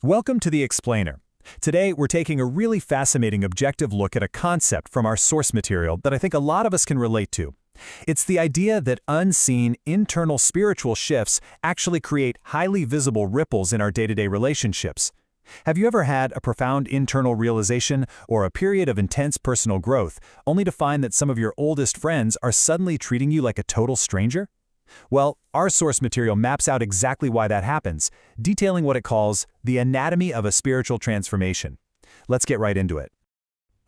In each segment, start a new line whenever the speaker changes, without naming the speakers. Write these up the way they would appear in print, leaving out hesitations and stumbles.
Welcome to The Explainer. Today, we're taking a really fascinating objective look at a concept from our source material that I think a lot of us can relate to. It's the idea that unseen, internal spiritual shifts actually create highly visible ripples in our day-to-day relationships. Have you ever had a profound internal realization or a period of intense personal growth, only to find that some of your oldest friends are suddenly treating you like a total stranger? Well, our source material maps out exactly why that happens, detailing what it calls the anatomy of a spiritual transformation. Let's get right into it.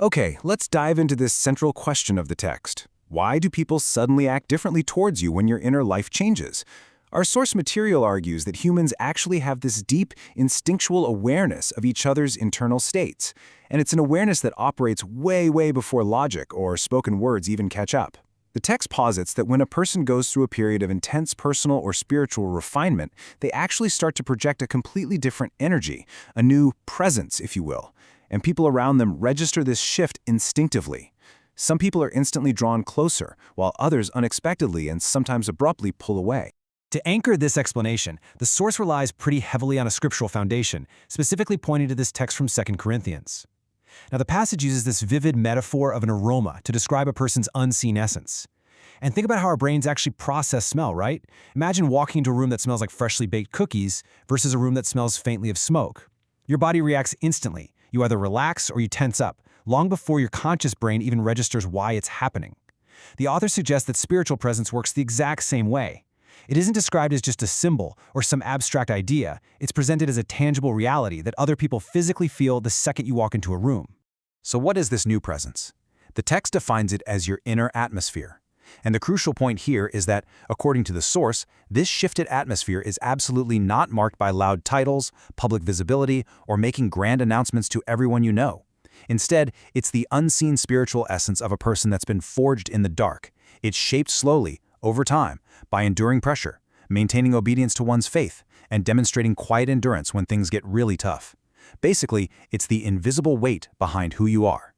Okay, let's dive into this central question of the text. Why do people suddenly act differently towards you when your inner life changes? Our source material argues that humans actually have this deep, instinctual awareness of each other's internal states, and it's an awareness that operates way before logic or spoken words even catch up. The text posits that when a person goes through a period of intense personal or spiritual refinement, they actually start to project a completely different energy, a new presence, if you will, and people around them register this shift instinctively. Some people are instantly drawn closer, while others unexpectedly and sometimes abruptly pull away.
To anchor this explanation, the source relies pretty heavily on a scriptural foundation, specifically pointing to this text from 2 Corinthians. Now, the passage uses this vivid metaphor of an aroma to describe a person's unseen essence. And think about how our brains actually process smell, right? Imagine walking into a room that smells like freshly baked cookies versus a room that smells faintly of smoke. Your body reacts instantly. You either relax or you tense up, long before your conscious brain even registers why it's happening. The author suggests that spiritual presence works the exact same way. It isn't described as just a symbol or some abstract idea. It's presented as a tangible reality that other people physically feel the second you walk into a room.
So what is this new presence? The text defines it as your inner atmosphere. And the crucial point here is that, according to the source, this shifted atmosphere is absolutely not marked by loud titles, public visibility, or making grand announcements to everyone you know. Instead, it's the unseen spiritual essence of a person that's been forged in the dark. It's shaped slowly, over time, by enduring pressure, maintaining obedience to one's faith, and demonstrating quiet endurance when things get really tough. Basically, it's the invisible weight behind who you are.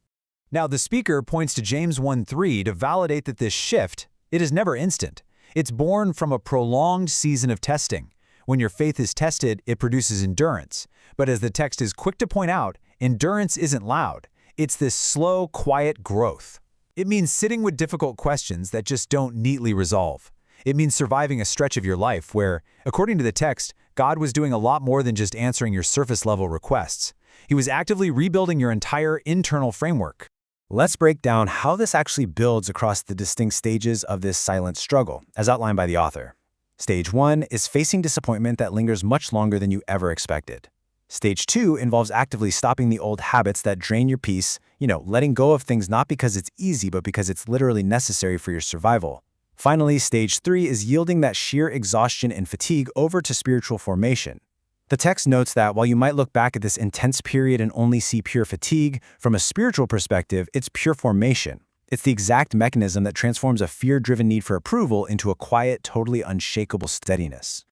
Now, the speaker points to James 1:3 to validate that this shift, it is never instant. It's born from a prolonged season of testing. When your faith is tested, it produces endurance. But as the text is quick to point out, endurance isn't loud. It's this slow, quiet growth. It means sitting with difficult questions that just don't neatly resolve. It means surviving a stretch of your life where, according to the text, God was doing a lot more than just answering your surface-level requests. He was actively rebuilding your entire internal framework.
Let's break down how this actually builds across the distinct stages of this silent struggle, as outlined by the author. Stage 1 is facing disappointment that lingers much longer than you ever expected. Stage 2 involves actively stopping the old habits that drain your peace, letting go of things not because it's easy, but because it's literally necessary for your survival. Finally, Stage 3 is yielding that sheer exhaustion and fatigue over to spiritual formation. The text notes that while you might look back at this intense period and only see pure fatigue, from a spiritual perspective, it's pure formation. It's the exact mechanism that transforms a fear-driven need for approval into a quiet, totally unshakable steadiness.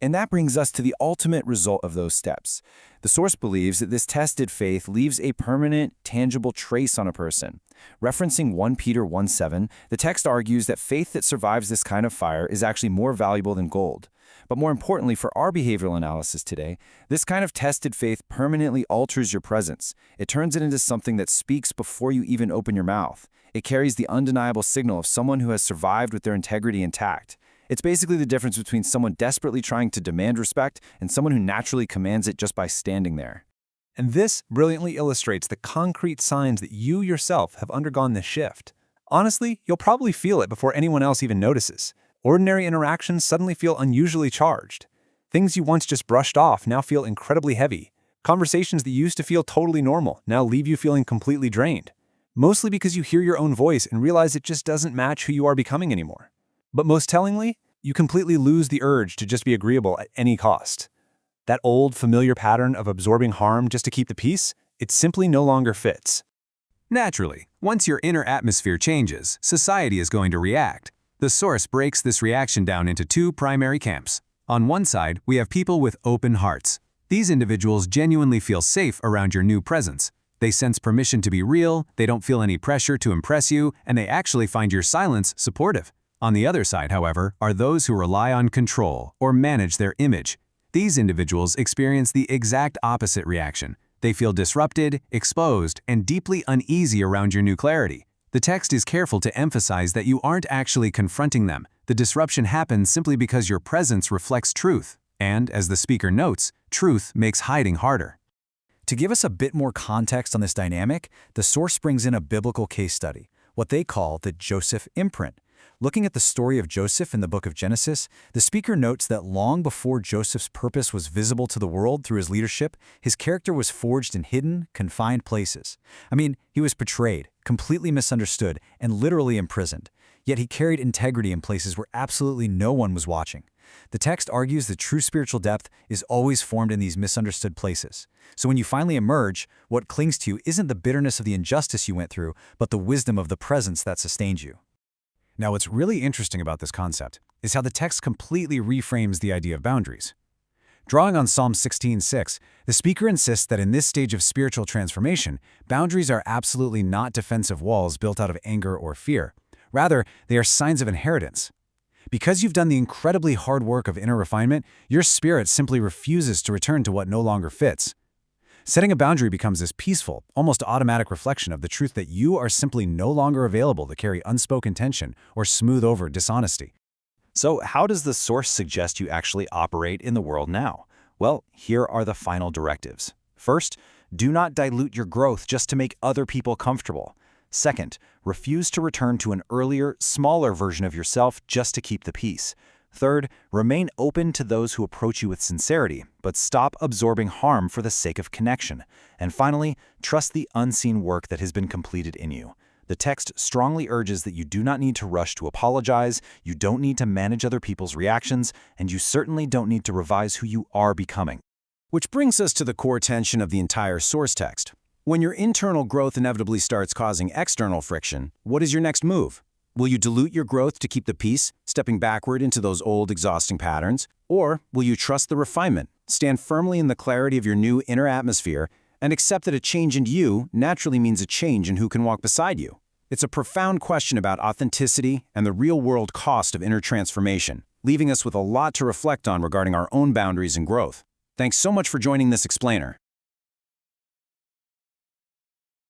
And that brings us to the ultimate result of those steps. The source believes that this tested faith leaves a permanent, tangible trace on a person. Referencing 1 Peter 1:7, the text argues that faith that survives this kind of fire is actually more valuable than gold. But more importantly, for our behavioral analysis today, this kind of tested faith permanently alters your presence. It turns it into something that speaks before you even open your mouth. It carries the undeniable signal of someone who has survived with their integrity intact. It's basically the difference between someone desperately trying to demand respect and someone who naturally commands it just by standing there.
And this brilliantly illustrates the concrete signs that you yourself have undergone this shift. Honestly, you'll probably feel it before anyone else even notices. Ordinary interactions suddenly feel unusually charged. Things you once just brushed off now feel incredibly heavy. Conversations that used to feel totally normal now leave you feeling completely drained. Mostly because you hear your own voice and realize it just doesn't match who you are becoming anymore. But most tellingly, you completely lose the urge to just be agreeable at any cost. That old, familiar pattern of absorbing harm just to keep the peace, it simply no longer fits. Naturally, once your inner atmosphere changes, society is going to react. The source breaks this reaction down into two primary camps. On one side, we have people with open hearts. These individuals genuinely feel safe around your new presence. They sense permission to be real, they don't feel any pressure to impress you, and they actually find your silence supportive. On the other side, however, are those who rely on control or manage their image. These individuals experience the exact opposite reaction. They feel disrupted, exposed, and deeply uneasy around your new clarity. The text is careful to emphasize that you aren't actually confronting them. The disruption happens simply because your presence reflects truth. And, as the speaker notes, truth makes hiding harder.
To give us a bit more context on this dynamic, the source brings in a biblical case study, what they call the Joseph imprint. Looking at the story of Joseph in the book of Genesis, the speaker notes that long before Joseph's purpose was visible to the world through his leadership, his character was forged in hidden, confined places. I mean, he was betrayed, completely misunderstood, and literally imprisoned. Yet he carried integrity in places where absolutely no one was watching. The text argues that true spiritual depth is always formed in these misunderstood places. So when you finally emerge, what clings to you isn't the bitterness of the injustice you went through, but the wisdom of the presence that sustained you.
Now, what's really interesting about this concept is how the text completely reframes the idea of boundaries. Drawing on Psalm 16:6, the speaker insists that in this stage of spiritual transformation, boundaries are absolutely not defensive walls built out of anger or fear. Rather, they are signs of inheritance. Because you've done the incredibly hard work of inner refinement, your spirit simply refuses to return to what no longer fits. Setting a boundary becomes this peaceful, almost automatic reflection of the truth that you are simply no longer available to carry unspoken tension or smooth over dishonesty.
So how does the source suggest you actually operate in the world now? Well, here are the final directives. First, do not dilute your growth just to make other people comfortable. Second, refuse to return to an earlier, smaller version of yourself just to keep the peace. Third, remain open to those who approach you with sincerity, but stop absorbing harm for the sake of connection. And finally, trust the unseen work that has been completed in you. The text strongly urges that you do not need to rush to apologize, you don't need to manage other people's reactions, and you certainly don't need to revise who you are becoming.
Which brings us to the core tension of the entire source text. When your internal growth inevitably starts causing external friction, what is your next move? Will you dilute your growth to keep the peace, stepping backward into those old, exhausting patterns? Or will you trust the refinement, stand firmly in the clarity of your new inner atmosphere, and accept that a change in you naturally means a change in who can walk beside you? It's a profound question about authenticity and the real-world cost of inner transformation, leaving us with a lot to reflect on regarding our own boundaries and growth. Thanks so much for joining this explainer.